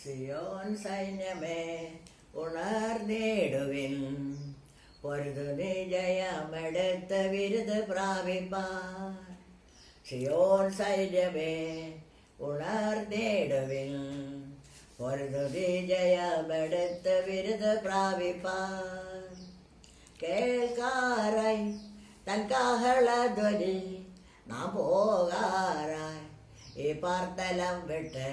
സിയോൻ സൈന്യമേ ഉണർന്നിടുവിൻ, പൊരുതു ജയമെടുത്ത വിരുത് പ്രാപിപ്പാൻ. സിയോൻ സൈന്യമേ ഉണർന്നിടുവിൻ, പൊരുതു ജയമെടുത്ത വിരുത് പ്രാപിപ്പാൻ. കേൾക്കാറായി തൻ കാഹളധ്വനി നാം പോകാറായി ഈ പാർത്തലം വിട്ട്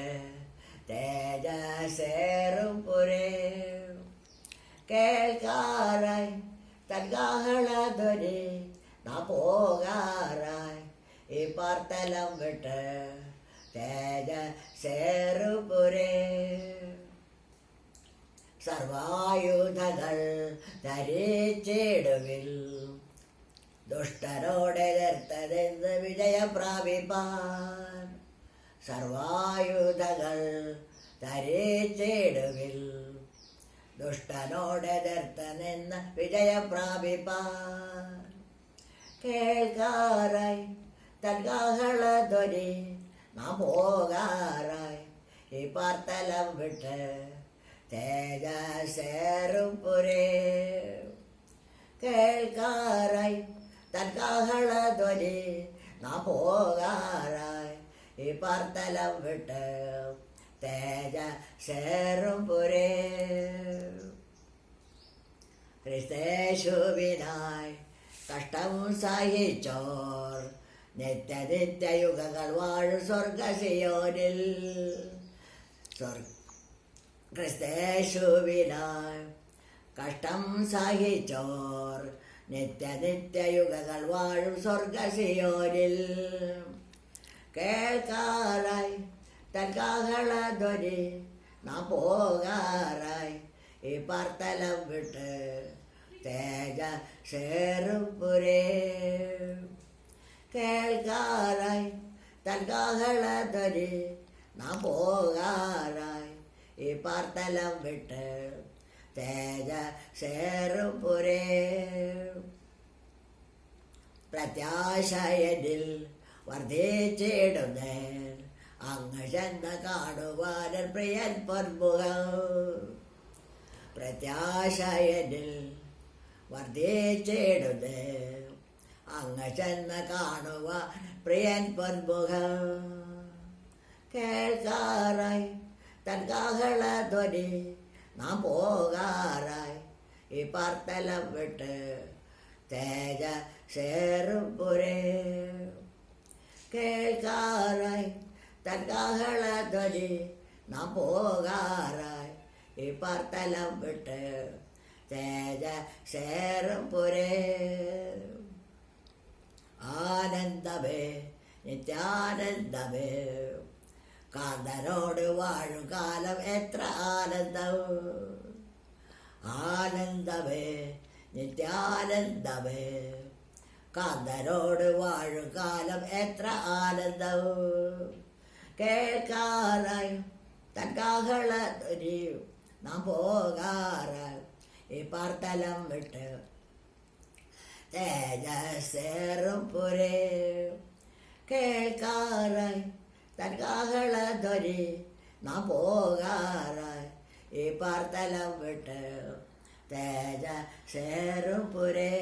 തേജസേറും പുരേ. കേൾക്കാറായി തൻ കാഹളധ്വനി നാം പോകാറായി ഈ പാർത്തലം വിട്ട് തേജസേറും പുരേ. സർവായുധങ്ങൾ ധരിച്ചിടുവിൽ, ദുഷ്ടരോടെ എതിർത്തതെന്ന് വിജയം പ്രാപിപ്പാൻ. സർവായുധങ്ങൾ ധരിച്ചിടുവിൽ, ദുഷ്ടനോട് എതിർത്തതെന്ന് വിജയം പ്രാപിപ്പാൻ. കേൾക്കാറായി തൻ കാഹളധ്വനി നാം പോകാറായി ഈ പാർത്തലം വിട്ട് തേജസേറും പുരേ. കേൾക്കാറായി തൻ കാഹളധ്വനി നാം പോകാറായി ഈ പാർത്തലം വിട്ട് തേജസേറും പുരേ. ക്രിസ്തേശുവിനായി കഷ്ടം സഹിച്ചോർ നിത്യയുഗങ്ങൾ വാഴും സ്വർഗസിയോനിൽ. ക്രിസ്തേശുവിനായി കഷ്ടം സഹിച്ചോർ നിത്യയുഗങ്ങൾ വാഴും സ്വർഗസിയോനിൽ. കേൾക്കാറായി തൻ കാഹളധ്വനി നാം പോകാറായി ഈ പാർത്തലം വിട്ട് തേജസേറും പുരേ. കേൾക്കാറായി തൻ കാഹളധ്വനി നാം പോകാറായി ഈ പാർത്തലം വിട്ട് തേജസേറും പുരേ. പ്രത്യാശയനിൽ വർദ്ധിച്ചിടുന്നേ അങ്ങ് ചെന്ന കാണുവാനൻ പ്രിയൻ പൊന്മുഖം. പ്രത്യാശയനിൽ വർദ്ധിച്ചിടുന്നേ അങ്ങ് ചെന്ന കാണുവാൻ പ്രിയൻ പൊന്മുഖം. കേൾക്കാറായി തൻ കാഹളധ്വനി നാം പോകാറായി ഈ പാർത്തലം വിട്ട് തേജസേറും പുരേ. കേൾക്കാറായി തൻ കാഹളധ്വനി നാം പോകാറായി ഈ പാർത്തലം വിട്ട് തേജസേറും പുരേ. ആനന്ദമേ നിത്യാനന്ദമേ, കാന്തനോട് വാഴും കാലം എത്ര ആനന്ദം. ആനന്ദമേ നിത്യാനന്ദമേ, കാന്തനോട് വാഴും കാലം എത്ര ആനന്ദം. കേൾക്കാറായി തൻ കാഹളധ്വനി നാം പോകാറായി ഈ പാർത്തലം വിട്ട് തേജസേറും പുരേ. കേൾക്കാറായി തൻ കാഹളധ്വനി നാം പോകാറായി ഈ പാർത്തലം വിട്ട് തേജസേറും പുരേ.